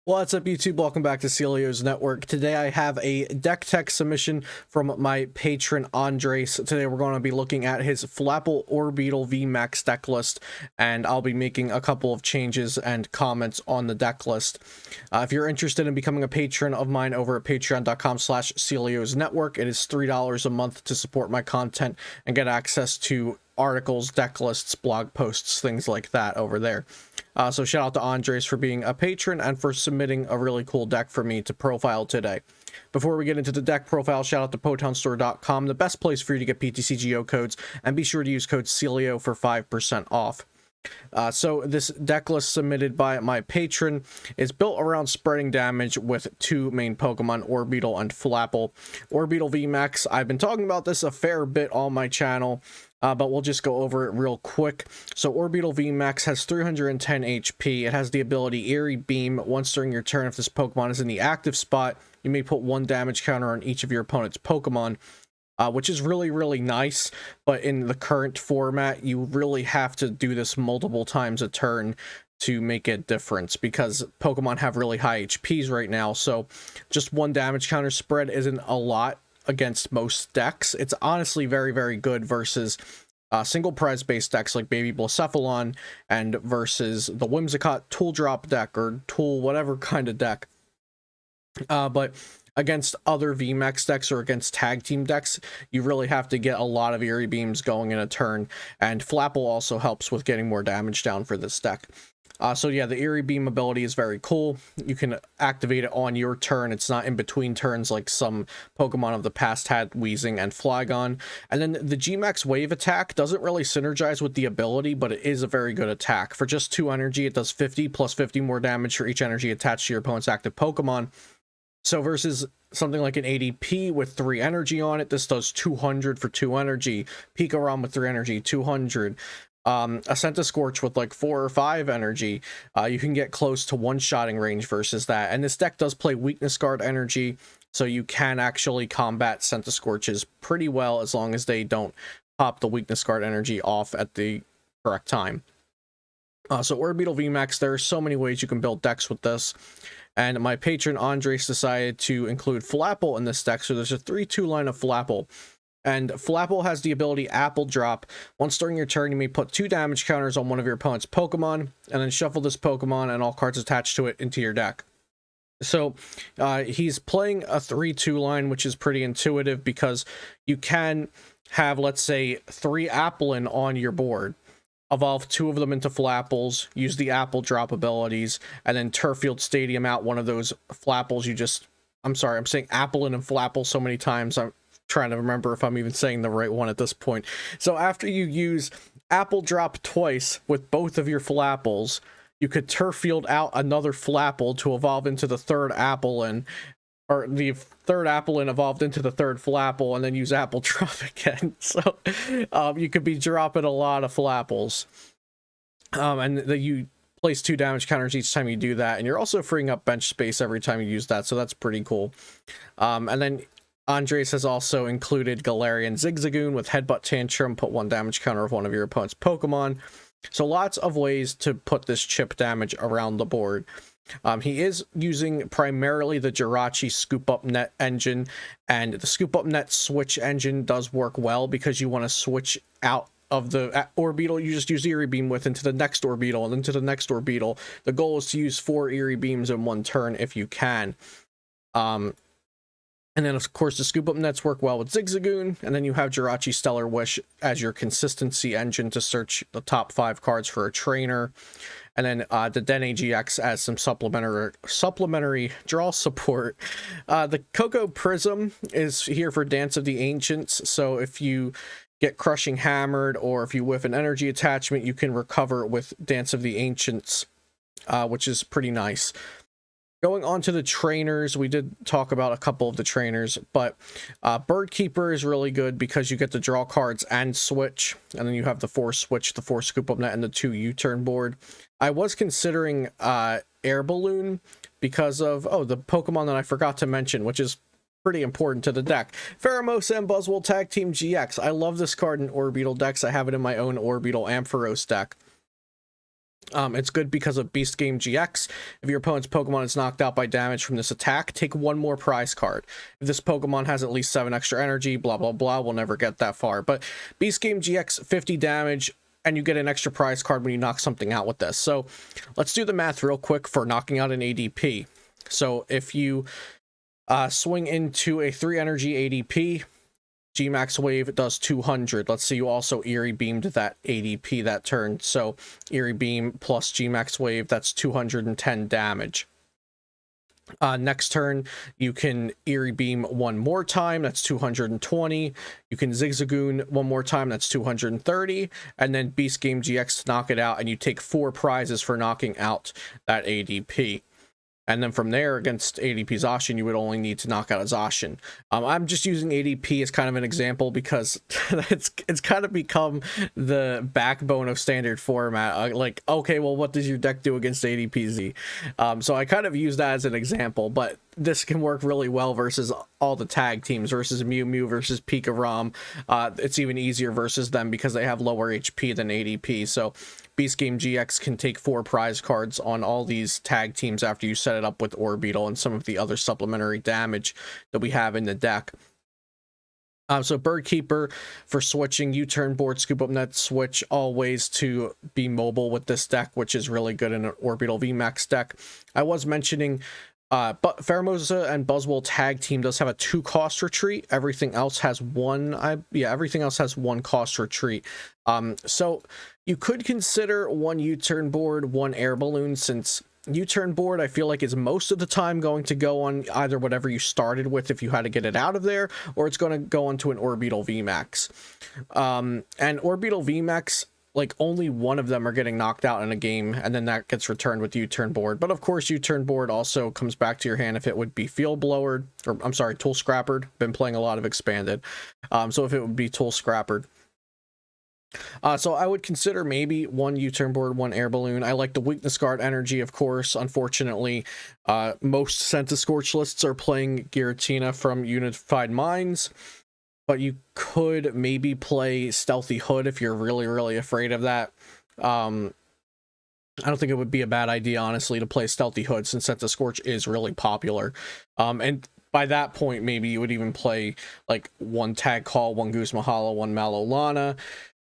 What's up, YouTube? Welcome back to Celio's Network. Today I have a deck tech submission from my patron Andres. Today we're going to be looking at his Flapple Orbeetle VMAX deck list, and I'll be making a couple of changes and comments on the deck list. If you're interested in becoming a patron of mine over at patreon.com/Celio's Network, it is $3 a month to support my content and get access to articles, deck lists, blog posts, things like that over there. So shout out to Andres for being a patron and for submitting a really cool deck for me to profile today. Before we get into the deck profile, shout out to PotownStore.com, the best place for you to get PTCGO codes, and be sure to use code CELIO for 5% off. So this deck list submitted by my patron is built around spreading damage with two main Pokemon, Orbeetle and Flapple. Orbeetle VMAX, I've been talking about this a fair bit on my channel, but we'll just go over it real quick. So Orbeetle VMAX has 310 HP. It has the ability Eerie Beam. Once during your turn, if this Pokemon is in the active spot, you may put one damage counter on each of your opponent's Pokemon. Which is really nice, but in the current format, you really have to do this multiple times a turn to make a difference, because Pokemon have really high HPs right now, so just one damage counter spread isn't a lot against most decks. It's honestly very good versus single prize based decks like Baby Blacephalon and versus the Whimsicott Tool Drop deck or Tool whatever kind of deck. But against other VMAX decks or against tag team decks, you really have to get a lot of Eerie Beams going in a turn, and Flapple also helps with getting more damage down for this deck. So yeah, the Eerie Beam ability is very cool. You can activate it on your turn. It's not in between turns like some Pokemon of the past had Weezing and Flygon. And then the Gmax Wave attack doesn't really synergize with the ability, but it is a very good attack. For just 2 energy, it does 50 plus 50 more damage for each energy attached to your opponent's active Pokemon. So versus something like an ADP with 3 energy on it, this does 200 for 2 energy. Pikarom with 3 energy, 200. A Scorch with like 4 or 5 energy, you can get close to one-shotting range versus that. And this deck does play Weakness Guard energy, so you can actually combat Scorches pretty well as long as they don't pop the Weakness Guard energy off at the correct time. So Orbeetle VMAX, there are so many ways you can build decks with this. And my patron Andres decided to include Flapple in this deck, so there's a 3-2 line of Flapple. And Flapple has the ability Apple Drop. Once during your turn, you may put 2 damage counters on one of your opponent's Pokemon, and then shuffle this Pokemon and all cards attached to it into your deck. So he's playing a 3-2 line, which is pretty intuitive because you can have, let's say, 3 Applin on your board. Evolve 2 of them into Flapples, use the Apple Drop abilities, and then Turffield Stadium out one of those Flapples you just... I'm sorry, I'm saying Applin and Flapple so many times, I'm trying to remember if I'm even saying the right one at this point. So after you use Apple Drop twice with both of your Flapples, you could Turffield out another Flapple to evolve into the 3rd Applin, or the 3rd Applin evolved into the 3rd Flapple, and then use Apple Drop again. So you could be dropping a lot of Flapples. And you place 2 damage counters each time you do that, and you're also freeing up bench space every time you use that, so that's pretty cool. And then Andres has also included Galarian Zigzagoon with Headbutt Tantrum, put 1 damage counter of one of your opponent's Pokemon. So lots of ways to put this chip damage around the board. He is using primarily the Jirachi Scoop Up Net engine, and the Scoop Up Net switch engine does work well because you want to switch out of the Orbeetle you just use Eerie Beam with into the next Orbeetle and into the next Orbeetle. The goal is to use 4 Eerie Beams in one turn if you can. And then, of course, the Scoop Up Nets work well with Zigzagoon, and then you have Jirachi Stellar Wish as your consistency engine to search the top 5 cards for a trainer. And then the Den AGX as some supplementary draw support. The Coco Prism is here for Dance of the Ancients, so if you get Crushing Hammered or if you whiff an energy attachment, you can recover with Dance of the Ancients, which is pretty nice. Going on to the trainers, we did talk about a couple of the trainers, but Bird Keeper is really good because you get to draw cards and switch, and then you have the 4 switch, the 4 Scoop Up Net, and the 2 U-turn board. I was considering Air Balloon because of, the Pokemon that I forgot to mention, which is pretty important to the deck. Pheromosa and Buzzwole Tag Team GX. I love this card in Orbeetle decks. I have it in my own Orbeetle Ampharos deck. It's good because of Beast Game GX. If your opponent's Pokemon is knocked out by damage from this attack, take one more prize card. If this Pokemon has at least 7 extra energy, blah, blah, blah, we'll never get that far. But Beast Game GX, 50 damage, and you get an extra prize card when you knock something out with this. So let's do the math real quick for knocking out an ADP. So if you swing into a 3 energy ADP, Gmax Wave does 200. Let's say you also Eerie Beamed that ADP that turn. So Eerie Beam plus Gmax Wave, that's 210 damage. Next turn, you can Eerie Beam one more time, that's 220. You can Zigzagoon one more time, that's 230. And then Beast Game GX to knock it out, and you take 4 prizes for knocking out that ADP. And then from there, against ADP Zacian, you would only need to knock out a Zacian. I'm just using ADP as kind of an example because it's kind of become the backbone of standard format. Like, okay, well, what does your deck do against ADPZ? So I kind of use that as an example, but this can work really well versus all the tag teams, versus Mew Mew versus Pika Rom. It's even easier versus them because they have lower HP than ADP. So Beast Game GX can take 4 prize cards on all these tag teams after you set it up with Orbeetle and some of the other supplementary damage that we have in the deck. So Bird Keeper for switching, U-turn board, scoop up net switch, all ways to be mobile with this deck, which is really good in an Orbeetle VMAX deck. I was mentioning but Pheromosa and Buzzwole tag team does have a 2-cost retreat. Everything else has everything else has 1 cost retreat. So you could consider 1 U-turn board, 1 air balloon, since U-turn board I feel like is most of the time going to go on either whatever you started with if you had to get it out of there, or it's going to go onto an Orbeetle VMAX. And Orbeetle VMAX, like, only one of them are getting knocked out in a game, and then that gets returned with U-turn board. But of course, U-turn board also comes back to your hand if it would be field blowered, or I'm sorry, tool scrappered. Been playing a lot of expanded. So if it would be tool scrappered. So I would consider maybe 1 U-turn board, 1 air balloon. I like the weakness guard energy, of course. Unfortunately, most Centiskorch lists are playing Giratina from Unified Minds. But you could maybe play Stealthy Hood if you're really, really afraid of that. I don't think it would be a bad idea, honestly, to play Stealthy Hood, since Centiskorch is really popular. And by that point, maybe you would even play like 1 Tag Call, 1 Guzma Hala, 1 Malolana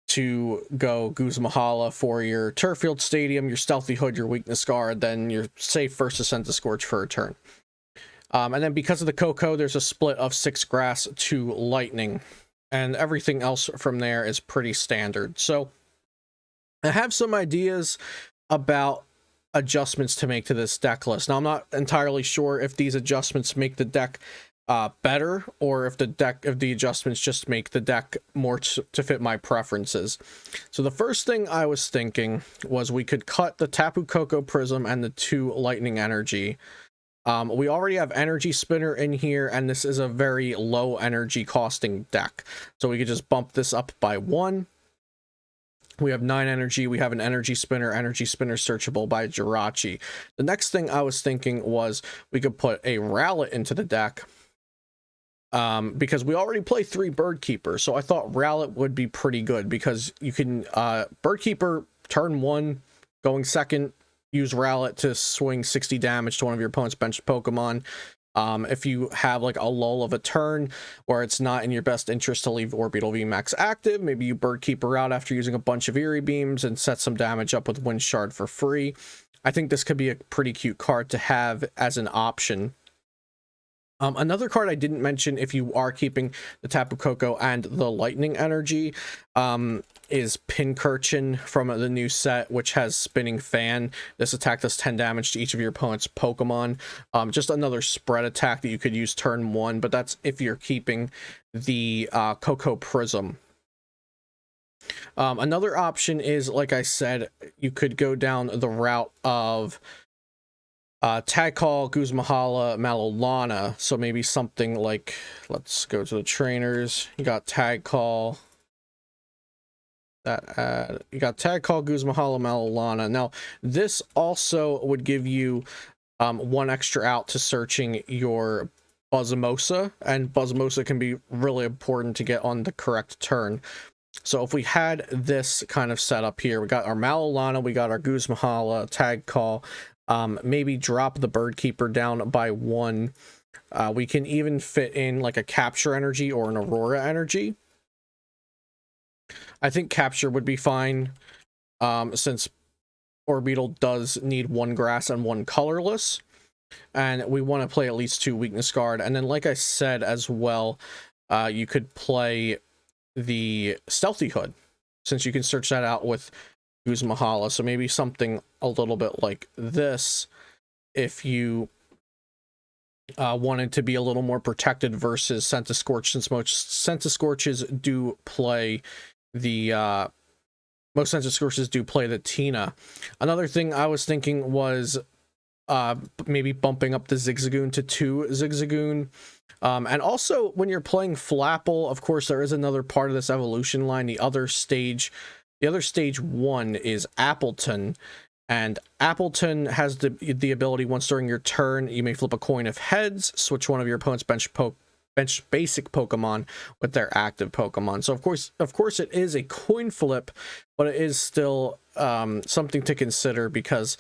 to go Guzma Hala for your Turffield Stadium, your Stealthy Hood, your Weakness Guard, then you're safe versus Centiskorch for a turn. And then because of the Coco, there's a split of 6 grass to lightning, and everything else from there is pretty standard. So I have some ideas about adjustments to make to this deck list. Now, I'm not entirely sure if these adjustments make the deck better, or if the adjustments just make the deck more to fit my preferences. So the first thing I was thinking was we could cut the Tapu Koko Prism and the 2 lightning energy. We already have Energy Spinner in here, and this is a very low energy costing deck. So we could just bump this up by 1. We have 9 energy. We have an Energy Spinner searchable by Jirachi. The next thing I was thinking was we could put a Rowlet into the deck. Because we already play 3 Bird Keeper, so I thought Rowlet would be pretty good, because you can Bird Keeper turn 1, going second, use Rowlet to swing 60 damage to one of your opponent's benched Pokemon. If you have like a lull of a turn where it's not in your best interest to leave Orbeetle VMAX active, maybe you Bird Keeper out after using a bunch of Eerie Beams and set some damage up with Wind Shard for free. I think this could be a pretty cute card to have as an option. Another card I didn't mention, if you are keeping the Tapu Koko and the Lightning Energy, is Pincurchin from the new set, which has Spinning Fan. This attack does 10 damage to each of your opponent's Pokemon. Just another spread attack that you could use turn 1, but that's if you're keeping the Koko Prism. Another option is, like I said, you could go down the route of Tag Call, Guzma Hala, Malolana. So maybe something like, let's go to the trainers. You got Tag Call. You got Tag Call, Guzma Hala, Malolana. Now, this also would give you 1 extra out to searching your Buzzamosa, and Buzzamosa can be really important to get on the correct turn. So if we had this kind of setup here, we got our Malolana, we got our Guzmahala, Tag Call, maybe drop the Bird Keeper down by 1. We can even fit in like a Capture Energy or an Aurora Energy. I think Capture would be fine, since Orbeetle does need 1 grass and 1 colorless. And we want to play at least 2 weakness guard. And then, like I said as well, you could play the Stealthy Hood, since you can search that out with Guzmahala. So maybe something a little bit like this, if you wanted to be a little more protected versus Scentiscorch, since most Scentiscorches do play the most Scentiscorches do play the Tina. Another thing I was thinking was maybe bumping up the Zigzagoon to 2 Zigzagoon. And also, when you're playing Flapple, of course, there is another part of this evolution line. The other stage 1 is Appleton. And Appleton has the ability, once during your turn, you may flip a coin of heads, switch one of your opponent's bench basic Pokemon with their active Pokemon. So of course it is a coin flip, but it is still something to consider, because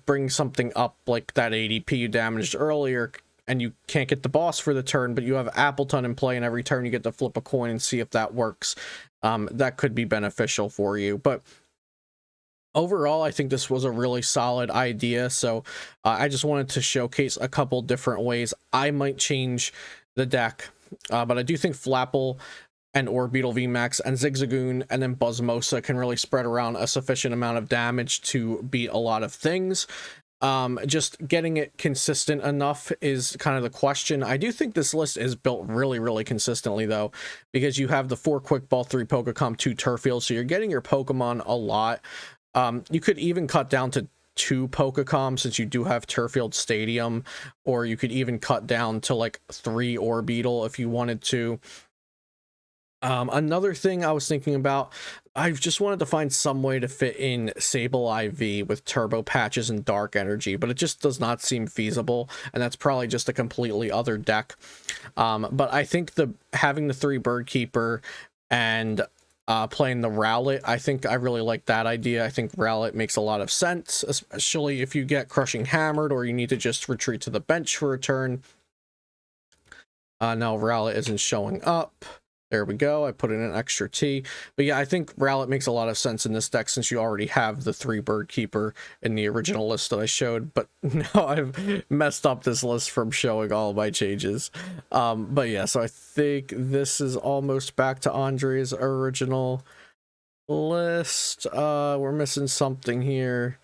bring something up like that ADP you damaged earlier, and you can't get the boss for the turn, but you have Appleton in play, and every turn you get to flip a coin and see if that works. That could be beneficial for you. But overall, I think this was a really solid idea. So I just wanted to showcase a couple different ways I might change the deck. But I do think Flapple and Orbeetle VMAX and Zigzagoon and then Buzzmosa can really spread around a sufficient amount of damage to beat a lot of things. Just getting it consistent enough is kind of the question. I do think this list is built really consistently, though, because you have the 4 Quick Ball, 3 Pokecom, 2 Turfield, so you're getting your Pokemon a lot. You could even cut down to 2 Pokecom, since you do have Turfield Stadium, or you could even cut down to like 3 Orbeetle if you wanted to. Another thing I was thinking about, I just wanted to find some way to fit in Sable IV with Turbo Patches and Dark Energy, but it just does not seem feasible, and that's probably just a completely other deck. But I think having the 3 Bird Keeper and playing the Rowlet, I think I really like that idea. I think Rowlet makes a lot of sense, especially if you get Crushing Hammered or you need to just retreat to the bench for a turn. Now Rowlet isn't showing up. There we go. I put in an extra T. But yeah, I think Rowlet makes a lot of sense in this deck, since you already have the 3 Bird Keeper in the original list that I showed. But now I've messed up this list from showing all my changes. But yeah, so I think this is almost back to Andre's original list. We're missing something here.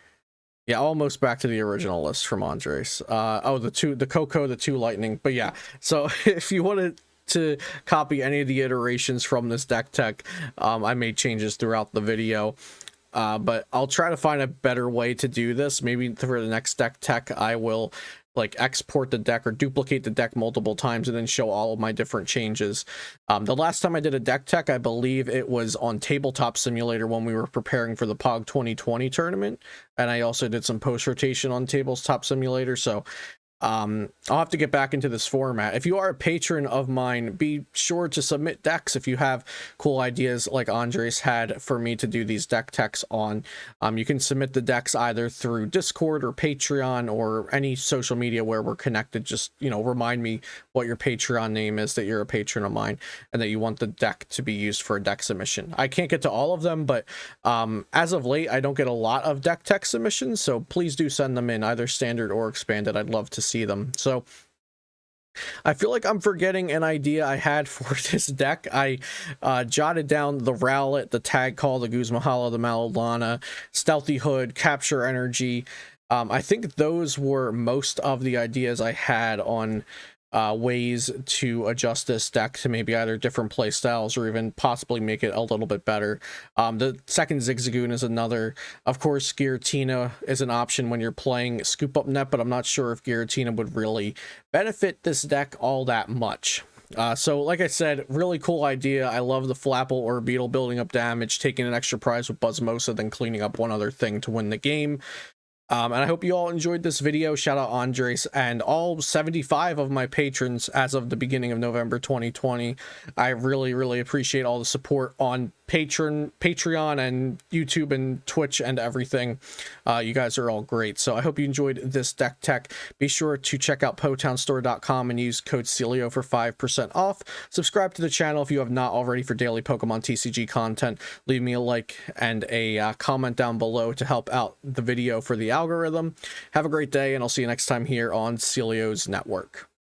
Yeah, almost back to the original list from Andres. Oh, the Coco, the 2 Lightning. But yeah, so if you wanted to copy any of the iterations from this deck tech, I made changes throughout the video, but I'll try to find a better way to do this. Maybe for the next deck tech, I will like export the deck or duplicate the deck multiple times and then show all of my different changes. The last time I did a deck tech, I believe it was on Tabletop Simulator when we were preparing for the POG 2020 tournament, and I also did some post rotation on Tabletop Simulator. So I'll have to get back into this format. If you are a patron of mine, be sure to submit decks if you have cool ideas like Andres had for me to do these deck techs on. You can submit the decks either through Discord or Patreon or any social media where we're connected. Just, you know, remind me what your Patreon name is, that you're a patron of mine, and that you want the deck to be used for a deck submission. I can't get to all of them, but as of late, I don't get a lot of deck tech submissions, so please do send them in, either standard or expanded. I'd love to see them. So I feel like I'm forgetting an idea I had for this deck. I jotted down the Rowlet, the Tag Call, the Guzmahala, the Malolana, Stealthy Hood, Capture Energy. I think those were most of the ideas I had on ways to adjust this deck to maybe either different play styles or even possibly make it a little bit better. The second Zigzagoon is another. Of course, Giratina is an option when you're playing Scoop Up Net, but I'm not sure if Giratina would really benefit this deck all that much. So like I said, really cool idea. I love the Flapple Orbeetle building up damage, taking an extra prize with Buzzmosa, then cleaning up one other thing to win the game. And I hope you all enjoyed this video. Shout out Andres and all 75 of my patrons as of the beginning of November 2020. I really appreciate all the support on Patreon and YouTube and Twitch and everything. You guys are all great. So I hope you enjoyed this deck tech. Be sure to check out PotownStore.com and use code Celio for 5% off. Subscribe to the channel if you have not already for daily Pokemon TCG content. Leave me a like and a comment down below to help out the video for the algorithm. Have a great day, and I'll see you next time here on Celio's Network.